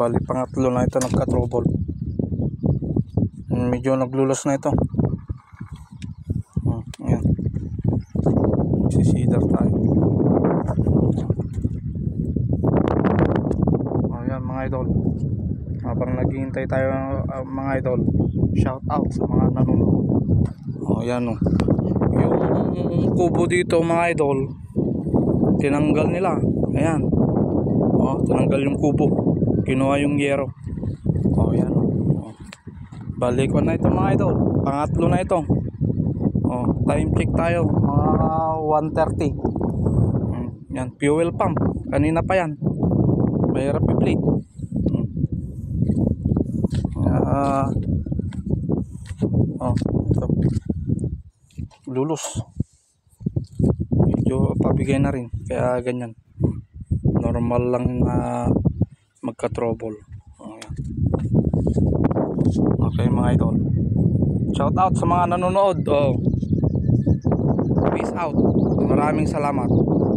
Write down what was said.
Bali pangatlo na ito nagka-trouble. Medyo naglulos na ito. Ayan. Magsisidar tayo. Ayan mga idol. Habang naghihintay tayo mga idol, shout out sa mga nanonood. Ayan o. Yung kubo dito mga idol, tinanggal nila. Ayan. Tinanggal yung kubo. Kinuha yung yero. Ayan o. Balik ko na ito mga idol. Pangatlo na ito. Time check tayo. Mga 1:30. Yan, fuel pump. Kanina pa yan. Mahirap i-plate. Ito. Lulos. Medyo pabigay na rin. Kaya ganyan. Normal lang na magka-trouble. Ayan. Okay mga idol. Shout out sa mga nanonood. Peace out. Maraming salamat.